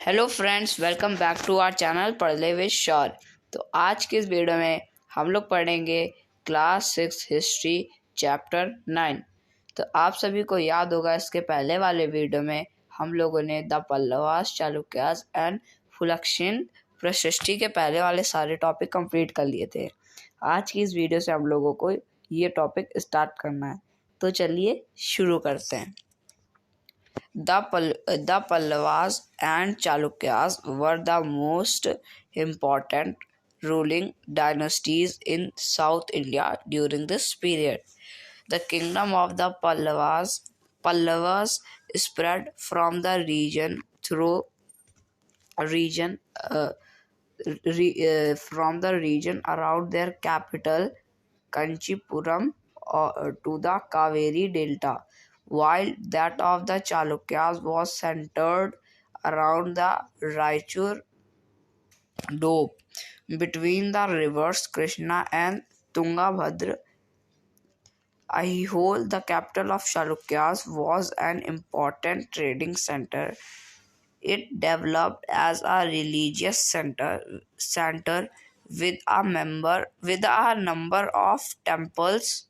Hello friends, welcome back to our channel Padhle with sure. तो आज की इस वीडियो में हम लोग पढ़ेंगे क्लास 6 हिस्ट्री चैप्टर 9। तो आप सभी को याद होगा, इसके पहले वाले वीडियो में हम लोगों ने द पल्लवास, चालुक्यास एंड फुलक्षिन प्रशस्ति के पहले वाले सारे टॉपिक कंप्लीट कर लिए थे। आज की इस वीडियो से हम लोगों को ये टॉपिक स्टार्ट करना है, तो चलिए शुरू करते हैं। The Pallavas and Chalukyas were the most important ruling dynasties in South India during this period. The kingdom of the Pallavas spread from the region from the region around their capital Kanchipuram to the Kaveri Delta, while that of the Chalukyas was centered around the Raichur Doab between the rivers Krishna and Tungabhadra. Aihole, the capital of Chalukyas, was an important trading center. It developed as a religious center with a number of temples.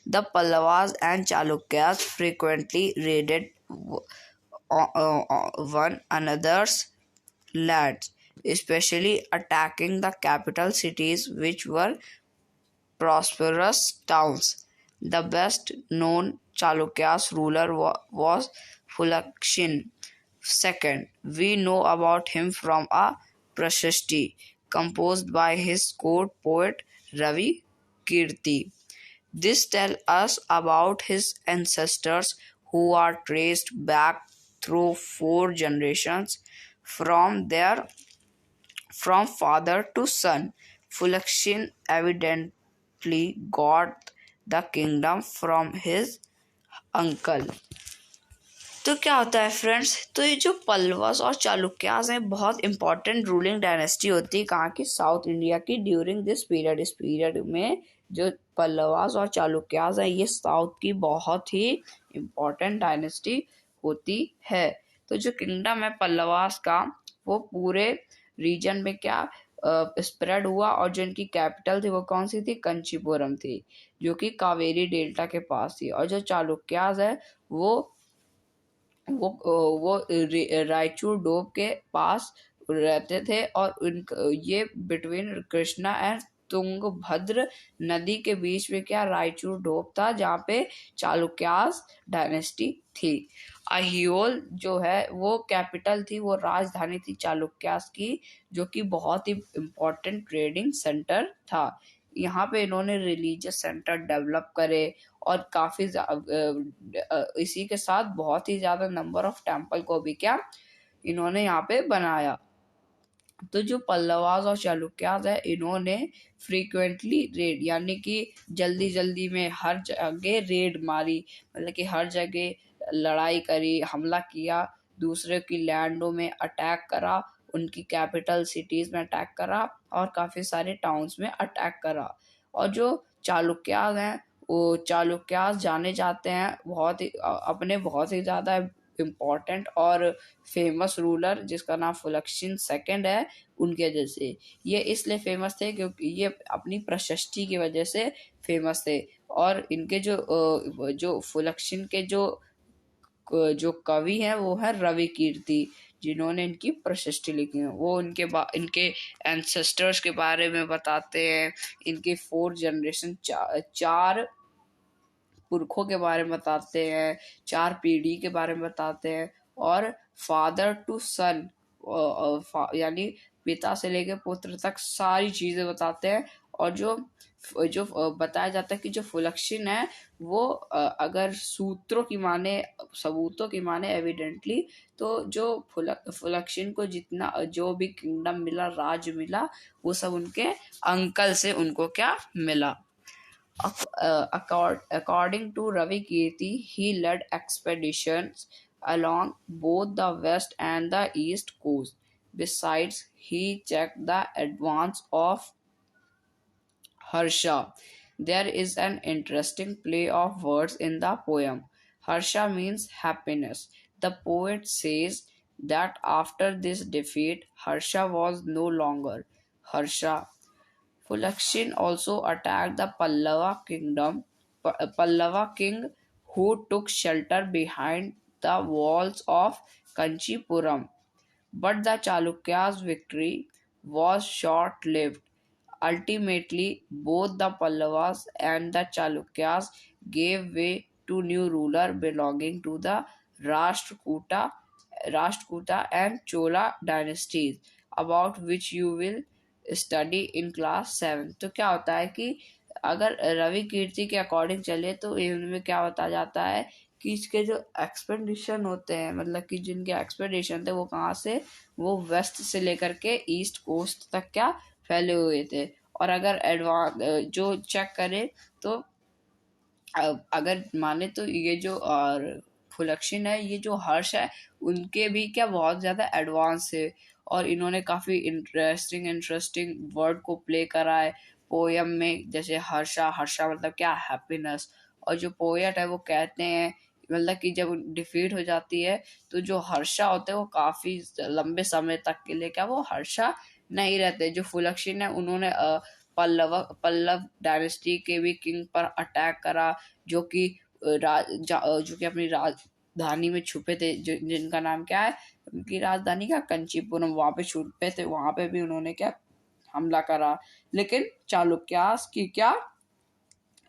The Pallavas and Chalukyas frequently raided one another's lands, especially attacking the capital cities, which were prosperous towns. The best known Chalukyas ruler was Fulakshin II. We know about him from a Prashasti composed by his court poet Ravi Kirti. This tells us about his ancestors who are traced back through 4 generations from father to son. Fulakshin evidently got the kingdom from his uncle. तो क्या होता है friends, तो ये जो पल्लवास और चालुक्यास हैं बहुत इंपॉर्टेंट रूलिंग डायनेस्टी होती है कहाँ की, साउथ इंडिया की ड्यूरिंग दिस पीरियड। इस पीरियड में जो पल्लवास और चालुक्यास हैं ये साउथ की बहुत ही इम्पोर्टेंट डायनेस्टी होती है। तो जो किंगडम है पल्लवास का वो पूरे रीजन में क्या स्प्रेड हुआ, और जो इनकी कैपिटल थी वो कौन सी थी, कंचीपुरम थी, जो कि कावेरी डेल्टा के पास थी। और जो चालुक्यास है वो रायचूर डोब के पास रहते थे, और ये बिटवीन कृष्णा एंड तुंगभद्र नदी के बीच में क्या रायचूर डोब था, जहाँ पे चालुक्यास डायनेस्टी थी। अहियोल जो है वो कैपिटल थी, वो राजधानी थी चालुक्यास की, जो कि बहुत ही इम्पोर्टेंट ट्रेडिंग सेंटर था। यहाँ पे इन्होंने रिलीजियस सेंटर डेवलप करे, और काफ़ी इसी के साथ बहुत ही ज़्यादा नंबर ऑफ टेम्पल को भी क्या इन्होंने यहाँ पे बनाया। तो जो पल्लवास और चालुक्यास है इन्होंने फ्रीक्वेंटली रेड यानी कि जल्दी जल्दी में हर जगह रेड मारी, मतलब कि हर जगह लड़ाई करी, हमला किया, दूसरे की लैंडों में अटैक करा, उनकी कैपिटल सिटीज़ में अटैक करा, और काफ़ी सारे टाउन्स में अटैक करा। और जो चालुक्यास हैं वो चालुक्यास जाने जाते हैं अपने बहुत ही ज़्यादा इम्पोर्टेंट और फेमस रूलर जिसका नाम फुलक्षिन सेकंड है उनके वजह से। ये इसलिए फेमस थे क्योंकि ये अपनी प्रशस्ति की वजह से फेमस थे, और इनके जो फुलक्षिन के जो कवि हैं वो है रवि कीर्ति, जिन्होंने इनकी प्रशस्ति लिखी है। वो इनके एंसेस्टर्स के बारे में बताते हैं, इनके 4 जनरेशन चार पुरखों के बारे में बताते हैं, 4 पीढ़ी के बारे में बताते हैं, और फादर टू सन यानी पिता से लेकर पुत्र तक सारी चीज़ें बताते हैं। और जो बताया जाता है कि जो फुलक्षिन है वो अगर सबूतों की माने एविडेंटली, तो जो फुलक्षिन को जितना जो भी किंगडम मिला, राज्य मिला, वो सब उनके अंकल से उनको क्या मिला। According to Ravi Kirti, he led expeditions along both the west and the east coast. Besides, he checked the advance of Harsha. There is an interesting play of words in the poem. Harsha means happiness. The poet says that after this defeat, Harsha was no longer Harsha. Pulakshin also attacked the Pallava kingdom, Pallava king, who took shelter behind the walls of Kanchipuram. But the Chalukyas' victory was short lived. Ultimately, both the Pallavas and the Chalukyas gave way to new ruler belonging to the Rashtrakuta, Rashtrakuta and Chola dynasties, about which you will study in class 7. तो क्या होता है कि अगर रवि कीर्ति के according चले तो इनमें क्या बताया जाता है कि इसके जो एक्सपेडिशन होते हैं, मतलब कि जिनके एक्सपेडिशन थे वो कहाँ से, वो वेस्ट से लेकर के ईस्ट कोस्ट तक क्या फैले हुए थे। और अगर एडवांस जो चेक करें तो अगर माने तो ये जो और फुलक्षण है, ये जो हर्ष है, उनके भी क्या बहुत ज़्यादा एडवांस है और इन्होंने काफ़ी इंटरेस्टिंग वर्ड को प्ले करा है पोयम में। जैसे हर्षा, हर्षा मतलब क्या, हैप्पीनेस। और जो पोएट है वो कहते हैं मतलब कि जब डिफीट हो जाती है तो जो हर्षा होते हैं वो काफ़ी लंबे समय तक के लिए क्या वो हर्षा नहीं रहते। जो फुलक्षण है उन्होंने पल्लव डायनेस्टी के भी किंग पर अटैक करा, जो कि जो कि अपनी राजधानी में छुपे थे, जिनका नाम क्या है, उनकी राजधानी का कंचीपुरम, वहां पे छुपे थे, वहां पे भी उन्होंने क्या हमला करा। लेकिन चालुक्यास की क्या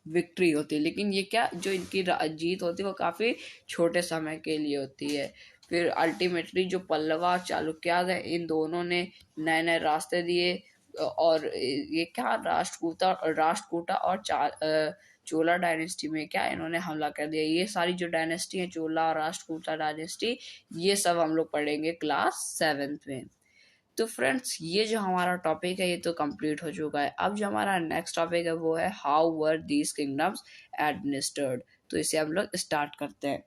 विक्ट्री होती है, लेकिन ये क्या जो इनकी जीत होती है वो काफ़ी छोटे समय के लिए होती है। फिर अल्टीमेटली जो पल्लवा चालुक्यास है, इन दोनों ने नए नए रास्ते दिए और ये क्या राष्ट्रकूटा और चोला डायनेस्टी में क्या इन्होंने हमला कर दिया। ये सारी जो डायनेस्टी है, चोला और राष्ट्रकूटा डायनेस्टी, ये सब हम लोग पढ़ेंगे क्लास 7 में। तो फ्रेंड्स ये जो हमारा टॉपिक है ये तो कंप्लीट हो चुका है। अब जो हमारा नेक्स्ट टॉपिक है वो है how were these kingdoms administered. तो इसे हम लोग स्टार्ट करते हैं।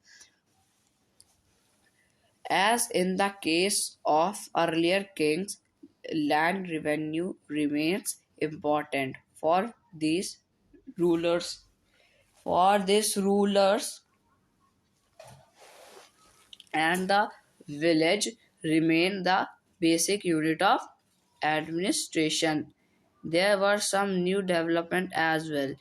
As in the case of earlier kings, land revenue remains important for these rulers. For these rulers, and the village remain the basic unit of administration. There were some new development as well.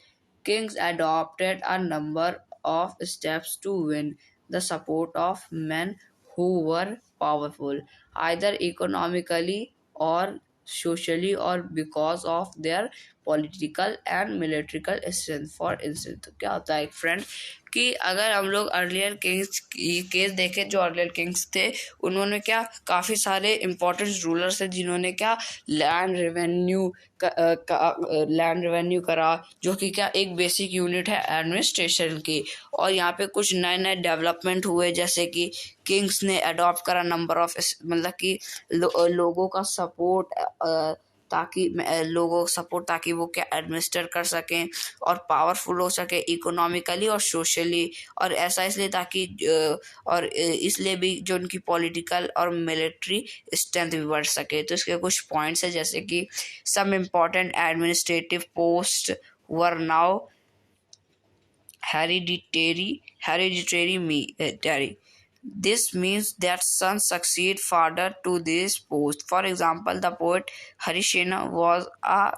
Kings adopted a number of steps to win the support of men who were powerful, either economically or socially or because of their political and military strength. For instance, तो क्या होता है friend कि अगर हम लोग earlier Kings की case देखें, जो अर्लियर किंग्स थे उन्होंने क्या काफ़ी सारे इंपॉर्टेंट रूलर्स थे जिन्होंने क्या लैंड रेवेन्यू करा, जो कि क्या एक बेसिक यूनिट है एडमिनिस्ट्रेशन की। और यहाँ पे कुछ नए नए डेवलपमेंट हुए, जैसे कि किंग्स ने अडॉप्ट करा नंबर ऑफ मतलब कि लोगों का सपोर्ट, ताकि वो क्या एडमिनिस्टर कर सकें और पावरफुल हो सके इकोनॉमिकली और सोशली। और ऐसा इसलिए ताकि और इसलिए भी जो उनकी पॉलिटिकल और मिलिट्री स्ट्रेंथ भी बढ़ सके। तो इसके कुछ पॉइंट्स है, जैसे कि some important administrative post were now hereditary. This means that sons succeed father to this post. For example, the poet Harisena was a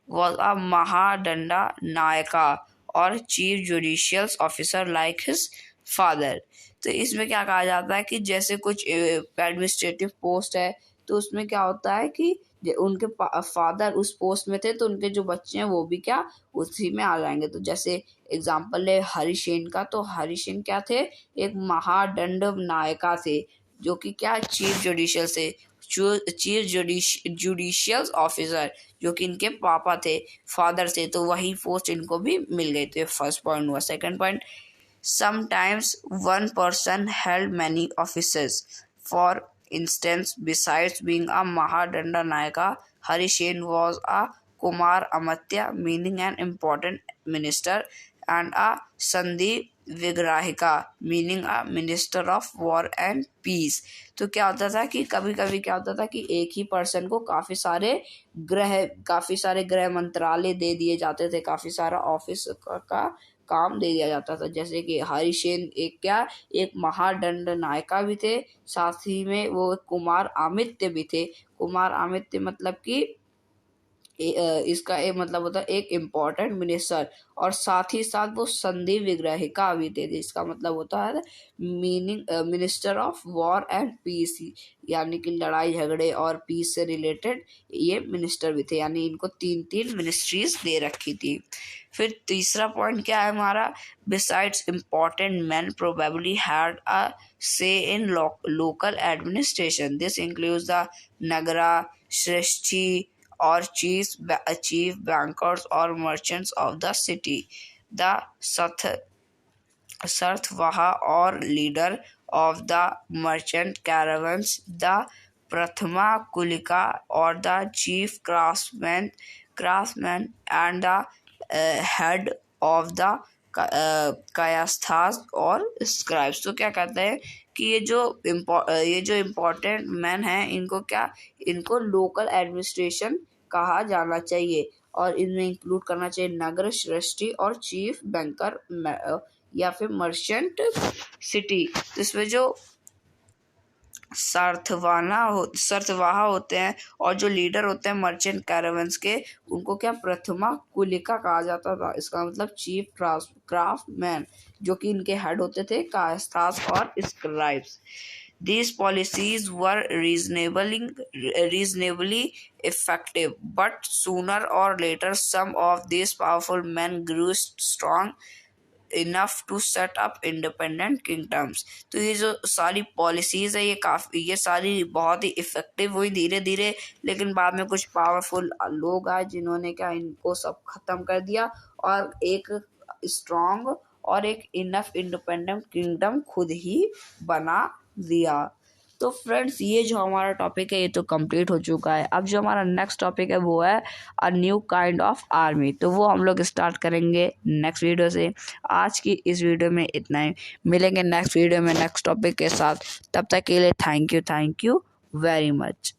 Mahadanda Nayaka or chief judicial officer like his father. तो इसमें क्या कहा जाता है कि जैसे कुछ administrative post है तो उसमें क्या होता है कि उनके फादर उस पोस्ट में थे तो उनके जो बच्चे हैं वो भी क्या उसी में आ जाएंगे। तो जैसे एग्जाम्पल है हरिसेन का, तो हरिसेन क्या थे, एक महादंड नायका थे, जो कि क्या चीफ जुडिशियल ऑफिसर, जो कि इनके पापा थे, फादर थे, तो वही पोस्ट इनको भी मिल गई। तो ये फर्स्ट पॉइंट हुआ। Second point, sometimes one person held many offices. For instance, besides being a Mahadanda Nayaka, Harishen was a Kumar Amatya, meaning an important minister, and a Sandhi vigrahika meaning a minister of war and peace. तो क्या होता था कि कभी कभी क्या होता था कि एक ही पर्सन को काफ़ी सारे गृह मंत्रालय दे दिए जाते थे, काफ़ी सारा ऑफिस का काम दे दिया जाता था। जैसे कि हरिसेन एक महादंड नायका भी थे, साथ ही में वो कुमार आमित्य भी थे। कुमार आमित्य मतलब कि इसका एक मतलब होता है एक इम्पोर्टेंट मिनिस्टर, और साथ ही साथ वो संधि विग्रहिका भी थे, जिसका मतलब होता है meaning minister of war and peace, यानी कि लड़ाई झगड़े और पीस से रिलेटेड ये मिनिस्टर भी थे। यानी इनको तीन तीन मिनिस्ट्रीज दे रखी थी। फिर तीसरा पॉइंट क्या है हमारा, besides important man probably had a say in local administration, this includes the nagara shreshthi or chief bankers or merchants of the city. The Sarthwaha or leader of the merchant caravans, the Prathama Kulika or the chief craftsman and the head of the कायास्थास और scribes. तो क्या कहते हैं कि ये जो important man हैं इनको लोकल एडमिनिस्ट्रेशन कहा जाना चाहिए, और इनमें इंक्लूड करना चाहिए नगर श्रेष्ठी और चीफ बैंकर या फिर मर्चेंट सिटी। तो इसमें जो सार्थवाहा होते हैं और जो लीडर होते हैं मर्चेंट कैरावंस के, उनको क्या प्रथमा कुलिका कहा जाता था। इसका मतलब चीफ क्राफ्टमैन, जो कि इनके हेड होते थे कायस्थास और scribes. These policies were reasonably effective, but sooner or later some of these powerful men grew strong enough to set up independent kingdoms. तो ये जो सारी पॉलिसीज है ये सारी बहुत ही इफेक्टिव हुई धीरे धीरे, लेकिन बाद में कुछ पावरफुल लोग आए जिन्होंने क्या इनको सब खत्म कर दिया और एक स्ट्रॉन्ग और एक इनफ इंडिपेंडेंट किंगडम खुद ही बना दिया। तो फ्रेंड्स ये जो हमारा टॉपिक है ये तो कंप्लीट हो चुका है। अब जो हमारा नेक्स्ट टॉपिक है वो है a new kind of army, तो वो हम लोग स्टार्ट करेंगे नेक्स्ट वीडियो से। आज की इस वीडियो में इतना ही, मिलेंगे नेक्स्ट वीडियो में नेक्स्ट टॉपिक के साथ। तब तक के लिए थैंक यू वेरी मच।